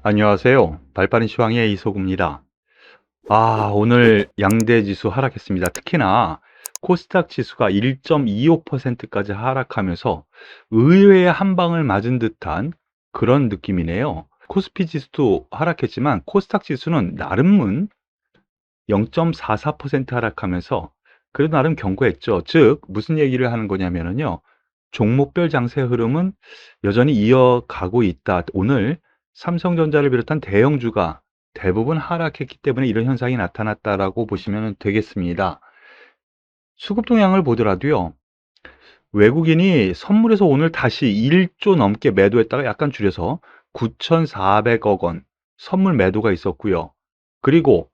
안녕하세요. 발빠른 시황의 이소구입니다. 오늘 양대 지수 하락했습니다. 특히나 코스닥 지수가 1.25%까지 하락하면서 의외의 한 방을 맞은 듯한 그런 느낌이네요. 코스피 지수도 하락했지만 코스닥 지수는 나름은 0.44% 하락하면서 그래도 나름 견고했죠. 즉 무슨 얘기를 하는 거냐면요. 종목별 장세 흐름은 여전히 이어가고 있다. 오늘 삼성전자를 비롯한 대형주가 대부분 하락했기 때문에 이런 현상이 나타났다라고 보시면 되겠습니다. 수급 동향을 보더라도요. 외국인이 선물에서 오늘 다시 1조 넘게 매도했다가 약간 줄여서 9,400억 원 선물 매도가 있었고요. 그리고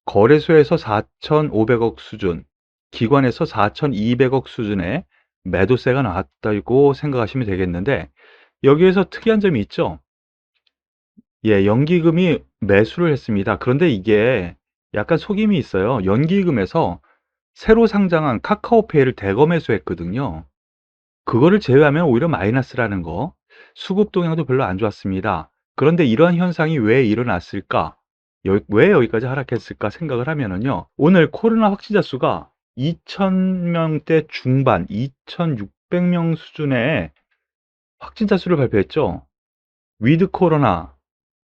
거래소에서 4,500억 수준, 기관에서 4,200억 수준의 매도세가 나왔다고 생각하시면 되겠는데 여기에서 특이한 점이 있죠. 연기금이 매수를 했습니다. 그런데 이게 약간 속임이 있어요. 연기금에서 새로 상장한 카카오페이를 대거 매수했거든요. 그거를 제외하면 오히려 마이너스라는 거. 수급 동향도 별로 안 좋았습니다. 그런데 이러한 현상이 왜 일어났을까? 왜 여기까지 하락했을까 생각을 하면은요. 오늘 코로나 확진자 수가 2,000명대 중반, 2,600명 수준의 확진자 수를 발표했죠. 위드 코로나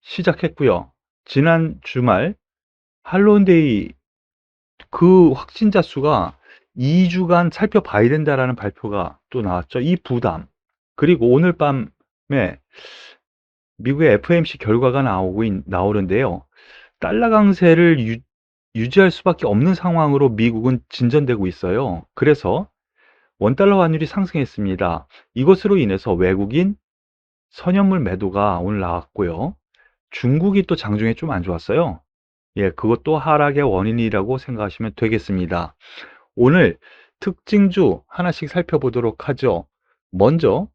시작했고요. 지난 주말 할로윈데이 그 확진자 수가 2주간 살펴봐야 된다라는 발표가 또 나왔죠. 이 부담. 그리고 오늘 밤에 미국의 FOMC 결과가 나오는데요. 달러 강세를 유지할 수밖에 없는 상황으로 미국은 진전되고 있어요. 그래서 원달러 환율이 상승했습니다. 이것으로 인해서 외국인 선현물 매도가 오늘 나왔고요. 중국이 또 장중에 좀 안 좋았어요. 그것도 하락의 원인이라고 생각하시면 되겠습니다. 오늘 특징주 하나씩 살펴보도록 하죠. 먼저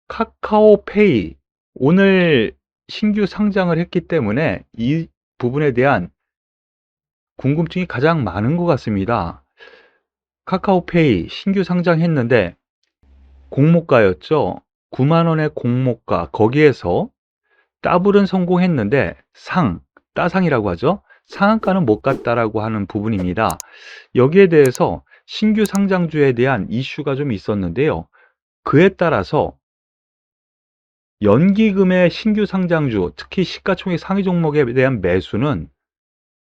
카카오페이 오늘 신규 상장을 했기 때문에 이 부분에 대한 궁금증이 가장 많은 것 같습니다. 카카오페이 신규 상장했는데 공모가였죠. 9만 원의 공모가 거기에서 더블은 성공했는데 따상이라고 하죠. 상한가는 못 갔다라고 하는 부분입니다. 여기에 대해서 신규 상장주에 대한 이슈가 좀 있었는데요. 그에 따라서 연기금의 신규 상장주, 특히 시가총액 상위 종목에 대한 매수는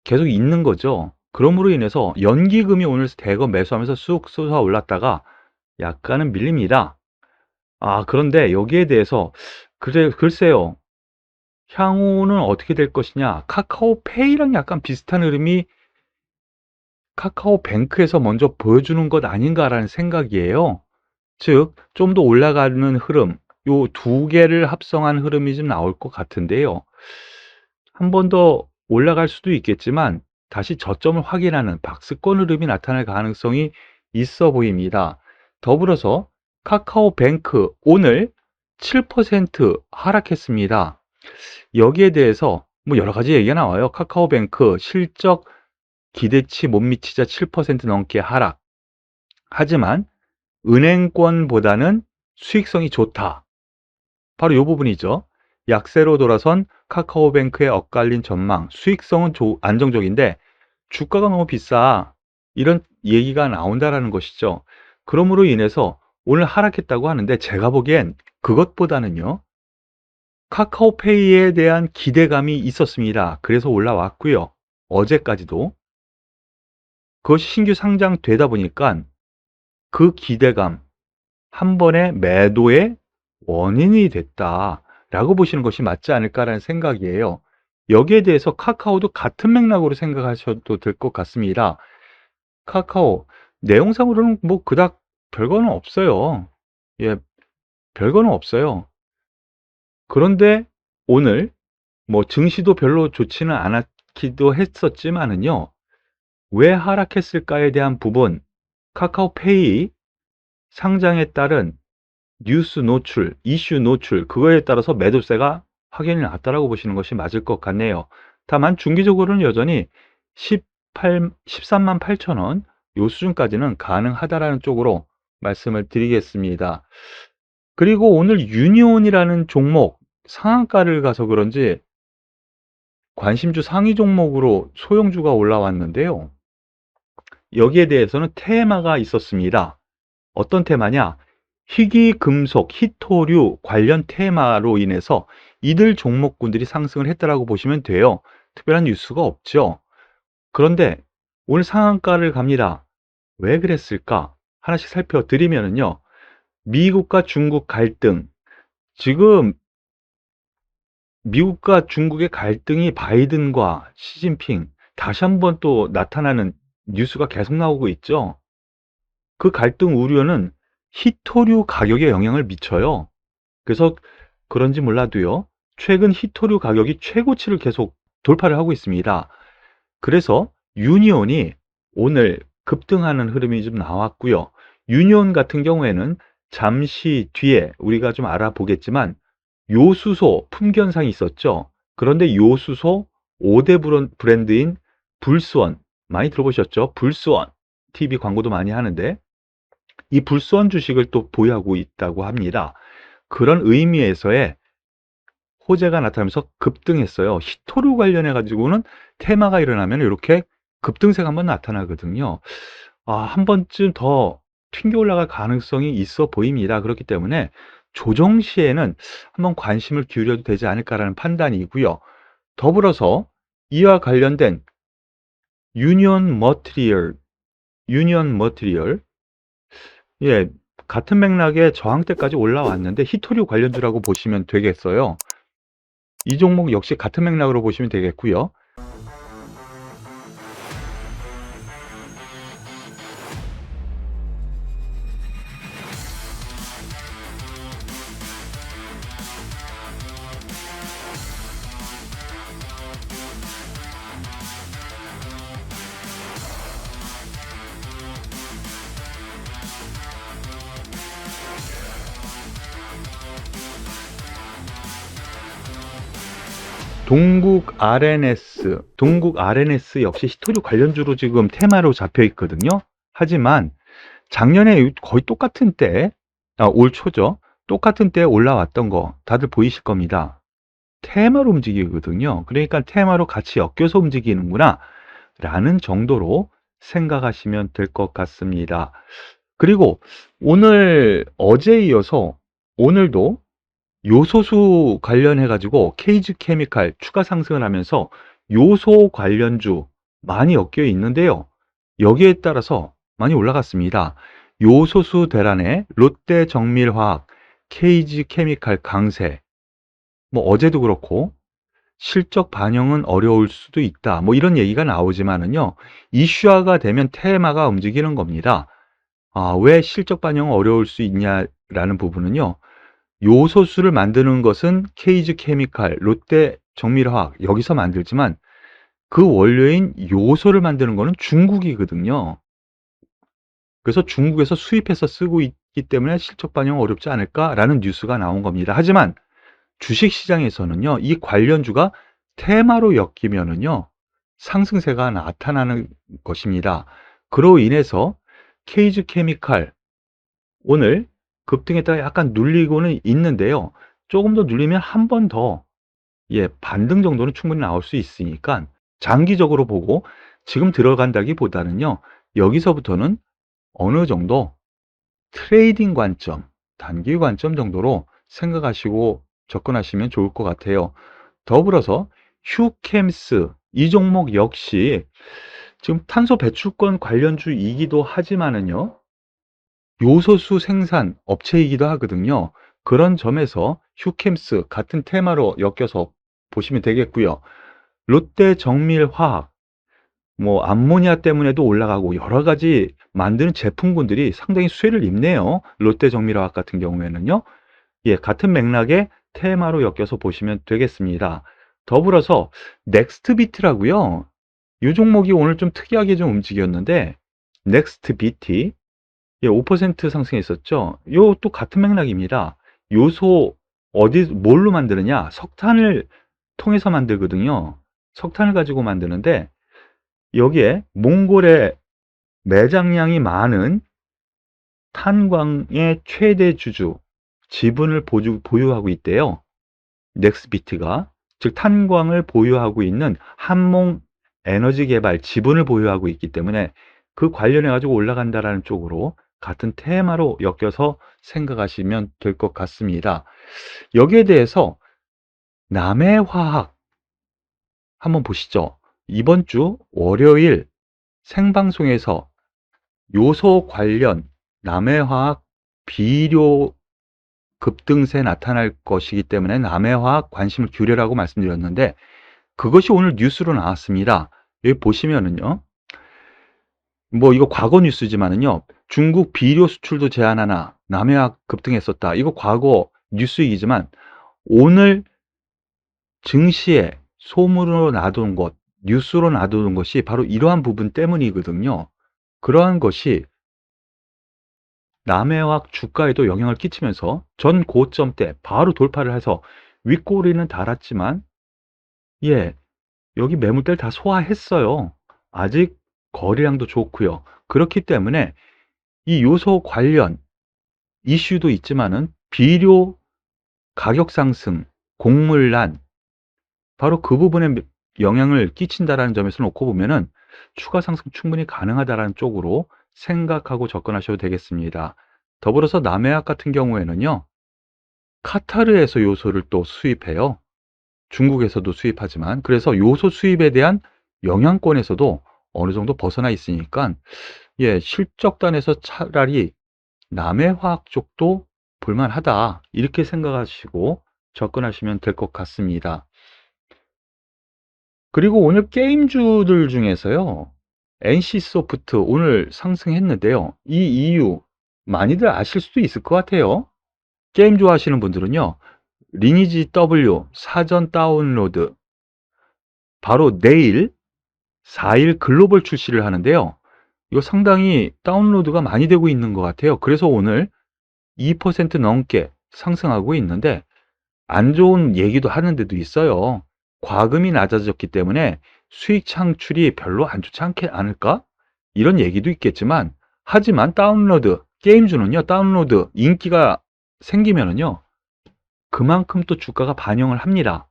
계속 있는 거죠. 그러므로 인해서 연기금이 오늘 대거 매수하면서 쑥 솟아 올랐다가 약간은 밀립니다. 그런데 여기에 대해서 글쎄요. 향후는 어떻게 될 것이냐. 카카오페이랑 약간 비슷한 흐름이 카카오뱅크에서 먼저 보여주는 것 아닌가라는 생각이에요. 즉, 좀 더 올라가는 흐름, 요 두 개를 합성한 흐름이 좀 나올 것 같은데요. 한 번 더 올라갈 수도 있겠지만 다시 저점을 확인하는 박스권 흐름이 나타날 가능성이 있어 보입니다. 더불어서 카카오뱅크 오늘 7% 하락했습니다. 여기에 대해서 뭐 여러 가지 얘기가 나와요. 카카오뱅크 실적 기대치 못 미치자 7% 넘게 하락. 하지만 은행권보다는 수익성이 좋다. 바로 이 부분이죠. 약세로 돌아선 카카오뱅크의 엇갈린 전망, 수익성은 안정적인데 주가가 너무 비싸. 이런 얘기가 나온다라는 것이죠. 그러므로 인해서 오늘 하락했다고 하는데 제가 보기엔 그것보다는요. 카카오페이에 대한 기대감이 있었습니다. 그래서 올라왔고요. 어제까지도. 그것이 신규 상장되다 보니까 그 기대감, 한 번의 매도의 원인이 됐다라고 보시는 것이 맞지 않을까라는 생각이에요. 여기에 대해서 카카오도 같은 맥락으로 생각하셔도 될 것 같습니다. 카카오 내용상으로는 뭐 그닥 별거는 없어요. 별거는 없어요. 그런데 오늘 뭐 증시도 별로 좋지는 않았기도 했었지만은요. 왜 하락했을까에 대한 부분, 카카오페이 상장에 따른 뉴스 노출, 이슈 노출, 그거에 따라서 매도세가 확연히 났다라고 보시는 것이 맞을 것 같네요. 다만 중기적으로는 여전히 13만 8천 원, 요 수준까지는 가능하다라는 쪽으로 말씀을 드리겠습니다. 그리고 오늘 유니온이라는 종목, 상한가를 가서 그런지 관심주 상위 종목으로 소형주가 올라왔는데요. 여기에 대해서는 테마가 있었습니다. 어떤 테마냐? 희귀금속, 희토류 관련 테마로 인해서 이들 종목군들이 상승을 했다라고 보시면 돼요. 특별한 뉴스가 없죠. 그런데 오늘 상한가를 갑니다. 왜 그랬을까? 하나씩 살펴드리면요. 미국과 중국 갈등. 지금 미국과 중국의 갈등이 바이든과 시진핑 다시 한번 또 나타나는 뉴스가 계속 나오고 있죠. 그 갈등 우려는 희토류 가격에 영향을 미쳐요. 그래서 그런지 몰라도요. 최근 희토류 가격이 최고치를 계속 돌파를 하고 있습니다. 그래서 유니온이 오늘 급등하는 흐름이 좀 나왔고요. 유니온 같은 경우에는 잠시 뒤에 우리가 좀 알아보겠지만 요수소 품견상이 있었죠. 그런데 요수소 5대 브랜드인 불스원 많이 들어보셨죠? 불스원 TV 광고도 많이 하는데 이 불스원 주식을 또 보유하고 있다고 합니다. 그런 의미에서의 호재가 나타나면서 급등했어요. 히토류 관련해 가지고는 테마가 일어나면 이렇게 급등세가 한번 나타나거든요. 한 번쯤 더 튕겨 올라갈 가능성이 있어 보입니다. 그렇기 때문에 조정 시에는 한번 관심을 기울여도 되지 않을까라는 판단이고요. 더불어서 이와 관련된 유니온 머티리얼, 예, 같은 맥락의 저항대까지 올라왔는데 히토류 관련주라고 보시면 되겠어요. 이 종목 역시 같은 맥락으로 보시면 되겠고요. 동국 RNS 역시 히토류 관련주로 지금 테마로 잡혀 있거든요. 하지만 작년에 거의 똑같은 때, 올 초죠. 똑같은 때에 올라왔던 거 다들 보이실 겁니다. 테마로 움직이거든요. 그러니까 테마로 같이 엮여서 움직이는구나 라는 정도로 생각하시면 될 것 같습니다. 그리고 어제 이어서 오늘도 요소수 관련해 가지고 케이지 케미칼 추가 상승을 하면서 요소 관련주 많이 엮여 있는데요. 여기에 따라서 많이 올라갔습니다. 요소수 대란에 롯데 정밀화학, 케이지 케미칼 강세, 어제도 그렇고 실적 반영은 어려울 수도 있다. 이런 얘기가 나오지만은요. 이슈화가 되면 테마가 움직이는 겁니다. 왜 실적 반영은 어려울 수 있냐라는 부분은요. 요소수를 만드는 것은 케이지 케미칼, 롯데 정밀화학 여기서 만들지만 그 원료인 요소를 만드는 거는 중국이거든요. 그래서 중국에서 수입해서 쓰고 있기 때문에 실적 반영 어렵지 않을까라는 뉴스가 나온 겁니다. 하지만 주식시장에서는요. 이 관련주가 테마로 엮이면은요. 상승세가 나타나는 것입니다. 그로 인해서 케이지 케미칼 오늘 급등했다가 약간 눌리고는 있는데요. 조금 더 눌리면 한 번 더 반등 정도는 충분히 나올 수 있으니까 장기적으로 보고 지금 들어간다기보다는요. 여기서부터는 어느 정도 트레이딩 관점, 단기 관점 정도로 생각하시고 접근하시면 좋을 것 같아요. 더불어서 휴캠스 이 종목 역시 지금 탄소 배출권 관련주이기도 하지만은요. 요소수 생산 업체이기도 하거든요. 그런 점에서 휴캠스 같은 테마로 엮여서 보시면 되겠고요. 롯데 정밀화학 암모니아 때문에도 올라가고 여러 가지 만드는 제품군들이 상당히 수혜를 입네요. 롯데 정밀화학 같은 경우에는요. 같은 맥락의 테마로 엮여서 보시면 되겠습니다. 더불어서 넥스트비트라고요. 이 종목이 오늘 좀 특이하게 좀 움직였는데 넥스트비트 5% 상승했었죠. 요 또 같은 맥락입니다. 요소 뭘로 만드느냐? 석탄을 통해서 만들거든요. 석탄을 가지고 만드는데 여기에 몽골의 매장량이 많은 탄광의 최대 주주 지분을 보유하고 있대요. 넥스비트가, 즉 탄광을 보유하고 있는 한몽 에너지 개발 지분을 보유하고 있기 때문에 그 관련해 가지고 올라간다라는 쪽으로 같은 테마로 엮여서 생각하시면 될 것 같습니다. 여기에 대해서 남해화학 한번 보시죠. 이번 주 월요일 생방송에서 요소 관련 남해화학 비료 급등세 나타날 것이기 때문에 남해화학 관심을 기울여라고 말씀드렸는데, 그것이 오늘 뉴스로 나왔습니다. 여기 보시면은요, 뭐 이거 과거 뉴스지만은요, 중국 비료 수출도 제한하나 남해화학 급등했었다. 이거 과거 뉴스이지만 오늘 증시에 소문으로 놔둔 것, 뉴스로 놔두는 것이 바로 이러한 부분 때문이거든요. 그러한 것이 남해화학 주가에도 영향을 끼치면서 전 고점대 바로 돌파를 해서 윗꼬리는 달았지만, 예, 여기 매물대를 다 소화했어요. 아직 거래량도 좋고요. 그렇기 때문에 이 요소 관련 이슈도 있지만은 비료 가격 상승, 곡물난, 바로 그 부분에 영향을 끼친다라는 점에서 놓고 보면은 추가 상승 충분히 가능하다라는 쪽으로 생각하고 접근하셔도 되겠습니다. 더불어서 남해학 같은 경우에는요, 카타르에서 요소를 또 수입해요. 중국에서도 수입하지만, 그래서 요소 수입에 대한 영향권에서도 어느 정도 벗어나 있으니까, 예, 실적단에서 차라리 남해화학 쪽도 볼만하다, 이렇게 생각하시고 접근하시면 될 것 같습니다. 그리고 오늘 게임주들 중에서요, NC소프트 오늘 상승했는데요. 이 이유 많이들 아실 수도 있을 것 같아요. 게임 좋아하시는 분들은요, 리니지 W 사전 다운로드 바로 내일 4일 글로벌 출시를 하는데요. 이거 상당히 다운로드가 많이 되고 있는 것 같아요. 그래서 오늘 2% 넘게 상승하고 있는데, 안 좋은 얘기도 하는 데도 있어요. 과금이 낮아졌기 때문에 수익 창출이 별로 안 좋지 않을까? 이런 얘기도 있겠지만, 하지만 다운로드, 게임주는요, 다운로드 인기가 생기면은요, 그만큼 또 주가가 반영을 합니다.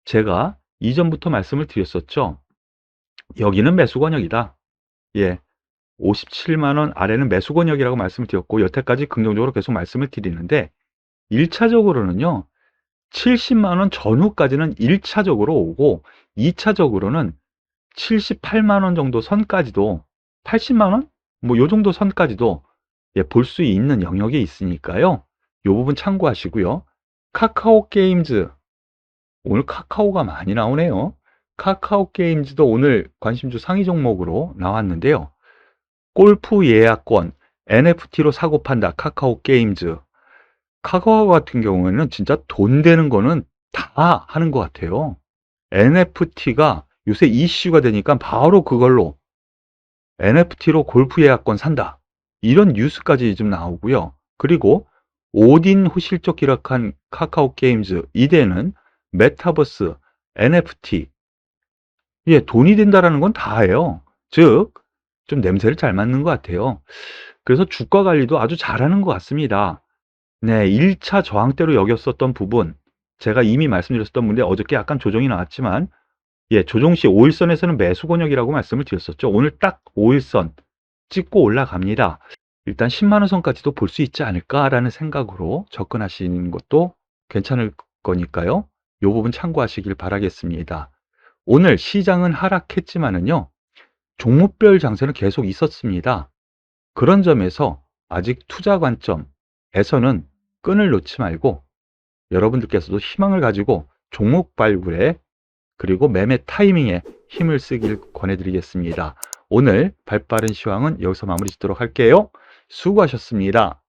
제가 이전부터 말씀을 드렸었죠. 여기는 매수 권역이다. 예. 57만 원 아래는 매수 권역이라고 말씀을 드렸고, 여태까지 긍정적으로 계속 말씀을 드리는데, 1차적으로는요, 70만 원 전후까지는 1차적으로 오고, 2차적으로는 78만 원 정도 선까지도, 80만 원? 뭐 요 정도 선까지도, 예, 볼 수 있는 영역에 있으니까요. 요 부분 참고하시고요. 카카오 게임즈, 오늘 카카오가 많이 나오네요. 카카오 게임즈도 오늘 관심주 상위 종목으로 나왔는데요. 골프 예약권, NFT로 사고 판다, 카카오 게임즈. 카카오 같은 경우에는 진짜 돈 되는 거는 다 하는 것 같아요. NFT가 요새 이슈가 되니까 바로 그걸로 NFT로 골프 예약권 산다, 이런 뉴스까지 좀 나오고요. 그리고 오딘 호실적 기록한 카카오 게임즈, 이대는 메타버스, NFT, 예, 돈이 된다라는 건 다예요. 즉, 좀 냄새를 잘 맡는 것 같아요. 그래서 주가 관리도 아주 잘하는 것 같습니다. 네, 1차 저항대로 여겼었던 부분, 제가 이미 말씀드렸었던 분인데 어저께 약간 조정이 나왔지만, 예, 조정 시 5일선에서는 매수 권역이라고 말씀을 드렸었죠. 오늘 딱 5일선 찍고 올라갑니다. 일단 10만 원 선까지도 볼 수 있지 않을까라는 생각으로 접근하시는 것도 괜찮을 거니까요. 이 부분 참고하시길 바라겠습니다. 오늘 시장은 하락했지만은요, 종목별 장세는 계속 있었습니다. 그런 점에서 아직 투자 관점에서는 끈을 놓지 말고, 여러분들께서도 희망을 가지고 종목 발굴에, 그리고 매매 타이밍에 힘을 쓰길 권해드리겠습니다. 오늘 발빠른 시황은 여기서 마무리 짓도록 할게요. 수고하셨습니다.